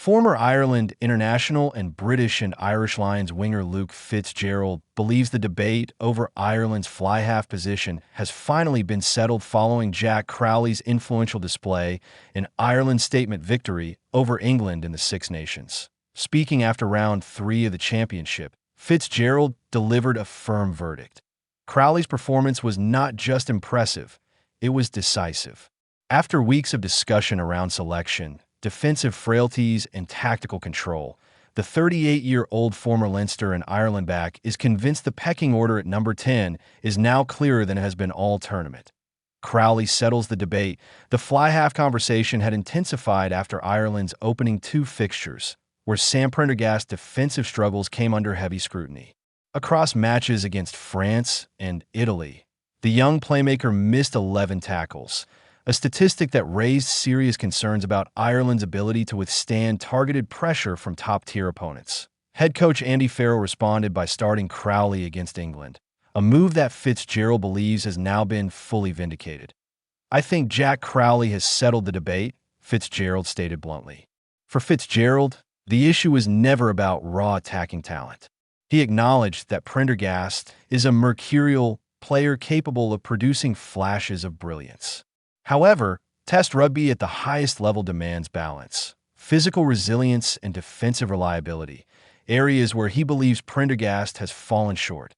Former Ireland international and British and Irish Lions winger Luke Fitzgerald believes the debate over Ireland's fly-half position has finally been settled following Jack Crowley's influential display in Ireland's statement victory over England in the Six Nations. Speaking after round 3 of the championship, Fitzgerald delivered a firm verdict. Crowley's performance was not just impressive, it was decisive. After weeks of discussion around selection, defensive frailties, and tactical control, the 38-year-old former Leinster and Ireland back is convinced the pecking order at number 10 is now clearer than it has been all tournament. Crowley settles the debate. The fly-half conversation had intensified after Ireland's opening 2 fixtures, where Sam Prendergast's defensive struggles came under heavy scrutiny. Across matches against France and Italy, the young playmaker missed 11 tackles, a statistic that raised serious concerns about Ireland's ability to withstand targeted pressure from top-tier opponents. Head coach Andy Farrell responded by starting Crowley against England, a move that Fitzgerald believes has now been fully vindicated. "I think Jack Crowley has settled the debate," Fitzgerald stated bluntly. For Fitzgerald, the issue is never about raw attacking talent. He acknowledged that Prendergast is a mercurial player capable of producing flashes of brilliance. However, Test rugby at the highest level demands balance, physical resilience, and defensive reliability, areas where he believes Prendergast has fallen short.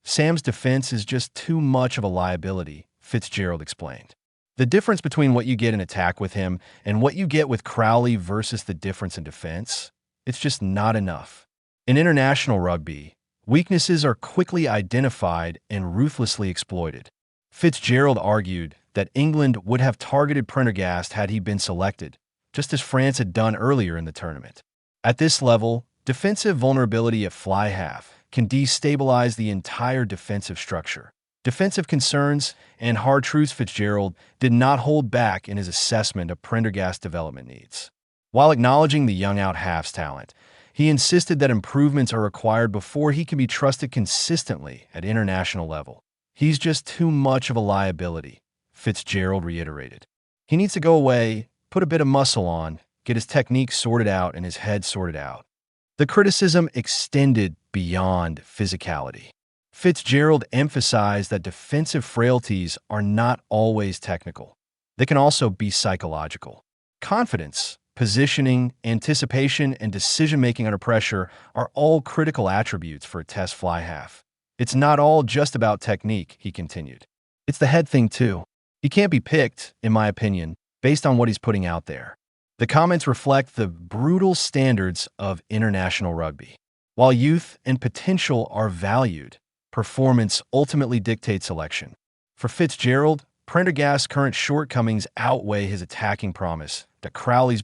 "Sam's defense is just too much of a liability," Fitzgerald explained. "The difference between what you get in attack with him and what you get with Crowley versus the difference in defense, it's just not enough." In international rugby, weaknesses are quickly identified and ruthlessly exploited. Fitzgerald argued that England would have targeted Prendergast had he been selected, just as France had done earlier in the tournament. At this level, defensive vulnerability at fly-half can destabilize the entire defensive structure. Defensive concerns and hard truths. Fitzgerald did not hold back in his assessment of Prendergast's development needs. While acknowledging the young out-half's talent, he insisted that improvements are required before he can be trusted consistently at international level. "He's just too much of a liability," Fitzgerald reiterated. "He needs to go away, put a bit of muscle on, get his technique sorted out and his head sorted out." The criticism extended beyond physicality. Fitzgerald emphasized that defensive frailties are not always technical. They can also be psychological. Confidence, positioning, anticipation, and decision-making under pressure are all critical attributes for a Test fly-half. "It's not all just about technique," he continued. "It's the head thing too. He can't be picked, in my opinion, based on what he's putting out there." The comments reflect the brutal standards of international rugby. While youth and potential are valued, performance ultimately dictates selection. For Fitzgerald, Prendergast's current shortcomings outweigh his attacking promise. Crowley's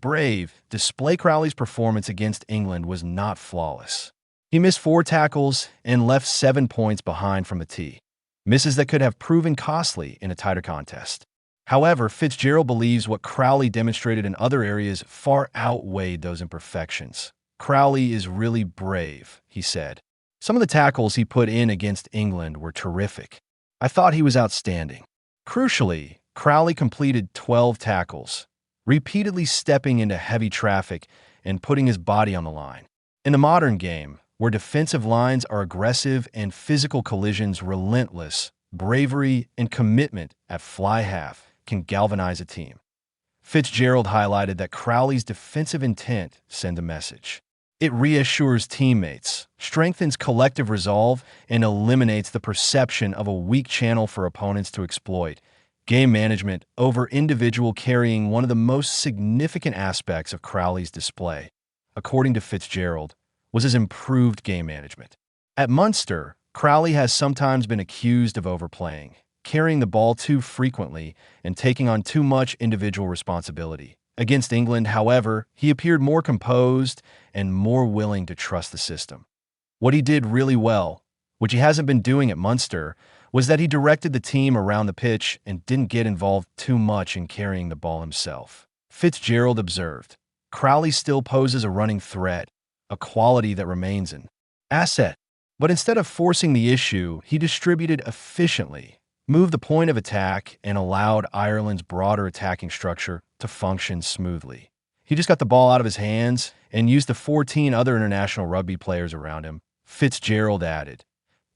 performance against England was not flawless. He missed 4 tackles and left 7 points behind from the tee, misses that could have proven costly in a tighter contest. However, Fitzgerald believes what Crowley demonstrated in other areas far outweighed those imperfections. "Crowley is really brave," he said. "Some of the tackles he put in against England were terrific. I thought he was outstanding." Crucially, Crowley completed 12 tackles, repeatedly stepping into heavy traffic and putting his body on the line. In the modern game, where defensive lines are aggressive and physical collisions relentless, bravery and commitment at fly-half can galvanize a team. Fitzgerald highlighted that Crowley's defensive intent sends a message. It reassures teammates, strengthens collective resolve, and eliminates the perception of a weak channel for opponents to exploit. Game management over individual carrying one of the most significant aspects of Crowley's display, according to Fitzgerald, was his improved game management. At Munster, Crowley has sometimes been accused of overplaying, carrying the ball too frequently and taking on too much individual responsibility. Against England, however, he appeared more composed and more willing to trust the system. What he did really well, which he hasn't been doing at Munster, was that he directed the team around the pitch and didn't get involved too much in carrying the ball himself. Fitzgerald observed, "Crowley still poses a running threat, a quality that remains an asset. But instead of forcing the issue, he distributed efficiently, moved the point of attack, and allowed Ireland's broader attacking structure to function smoothly. He just got the ball out of his hands and used the 14 other international rugby players around him, Fitzgerald added.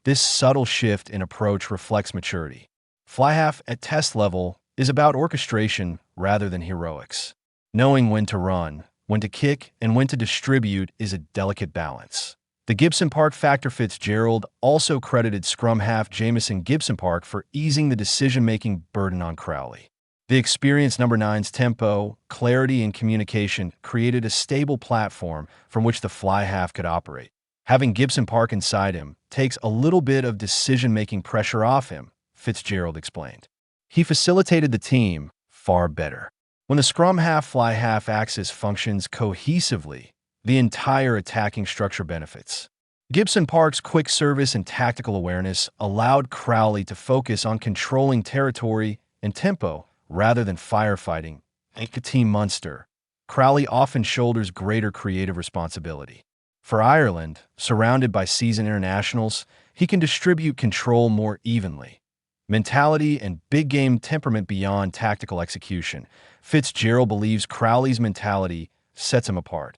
This subtle shift in approach reflects maturity. Fly half at test level is about orchestration rather than heroics. Knowing when to run, when to kick, and when to distribute is a delicate balance. The Gibson Park factor. Fitzgerald also credited scrum half Jamison Gibson Park for easing the decision-making burden on Crowley. The experienced number 9's tempo, clarity, and communication created a stable platform from which the fly half could operate. Having Gibson Park inside him takes a little bit of decision-making pressure off him, Fitzgerald explained. He facilitated the team far better. When the scrum half fly half axis functions cohesively, the entire attacking structure benefits. Gibson Park's quick service and tactical awareness allowed Crowley to focus on controlling territory and tempo rather than firefighting. Like Team Munster, Crowley often shoulders greater creative responsibility. For Ireland, surrounded by seasoned internationals, he can distribute control more evenly. Mentality and big-game temperament beyond tactical execution. Fitzgerald believes Crowley's mentality sets him apart.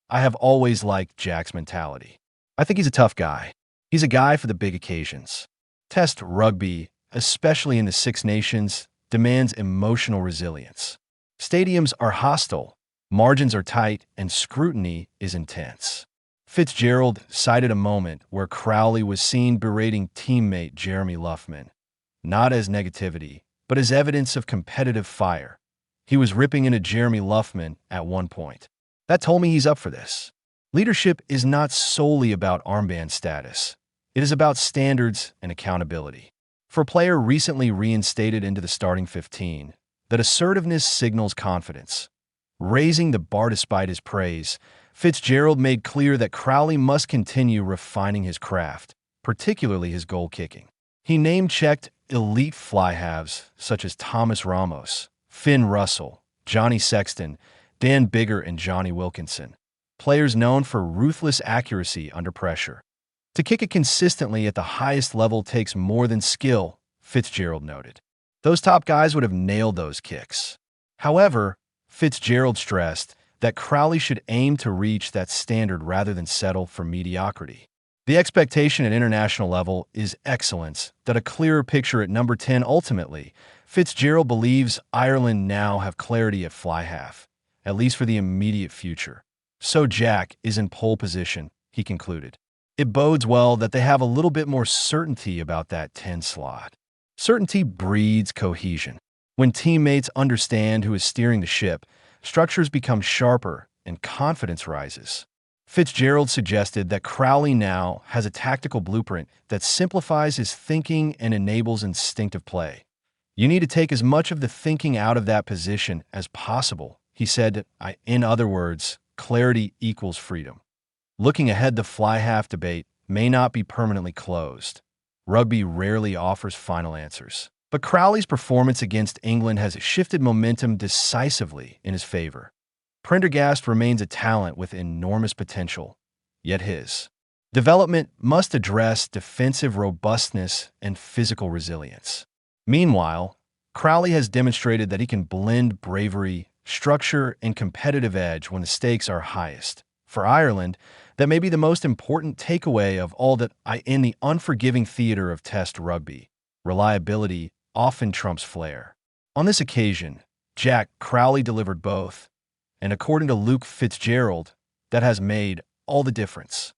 I have always liked Jack's mentality. I think he's a tough guy. He's a guy for the big occasions. Test rugby, especially in the Six Nations, demands emotional resilience. Stadiums are hostile, margins are tight, and scrutiny is intense. Fitzgerald cited a moment where Crowley was seen berating teammate Jeremy Luffman, not as negativity, but as evidence of competitive fire. He was ripping into Jeremy Luffman at one point. That told me he's up for this. Leadership is not solely about armband status. It is about standards and accountability. For a player recently reinstated into the starting 15, that assertiveness signals confidence. Raising the bar despite his praise, Fitzgerald made clear that Crowley must continue refining his craft, particularly his goal kicking. He name-checked elite fly halves such as Thomas Ramos, Finn Russell, Johnny Sexton, Dan Biggar, and Johnny Wilkinson, players known for ruthless accuracy under pressure. To kick it consistently at the highest level takes more than skill, Fitzgerald noted. Those top guys would have nailed those kicks. However, Fitzgerald stressed that Crowley should aim to reach that standard rather than settle for mediocrity. The expectation at international level is excellence, that a clearer picture at number 10 ultimately. Fitzgerald believes Ireland now have clarity at fly half, at least for the immediate future. So Jack is in pole position, he concluded. It bodes well that they have a little bit more certainty about that 10 slot. Certainty breeds cohesion. When teammates understand who is steering the ship, structures become sharper and confidence rises. Fitzgerald suggested that Crowley now has a tactical blueprint that simplifies his thinking and enables instinctive play. You need to take as much of the thinking out of that position as possible, he said. In other words, clarity equals freedom. Looking ahead, the fly half debate may not be permanently closed. Rugby rarely offers final answers. But Crowley's performance against England has shifted momentum decisively in his favor. Prendergast remains a talent with enormous potential, yet his development must address defensive robustness and physical resilience. Meanwhile, Crowley has demonstrated that he can blend bravery, structure, and competitive edge when the stakes are highest. For Ireland, that may be the most important takeaway of all that in the unforgiving theater of test rugby. Reliability often trumps flair. On this occasion, Jack Crowley delivered both, and according to Luke Fitzgerald, that has made all the difference.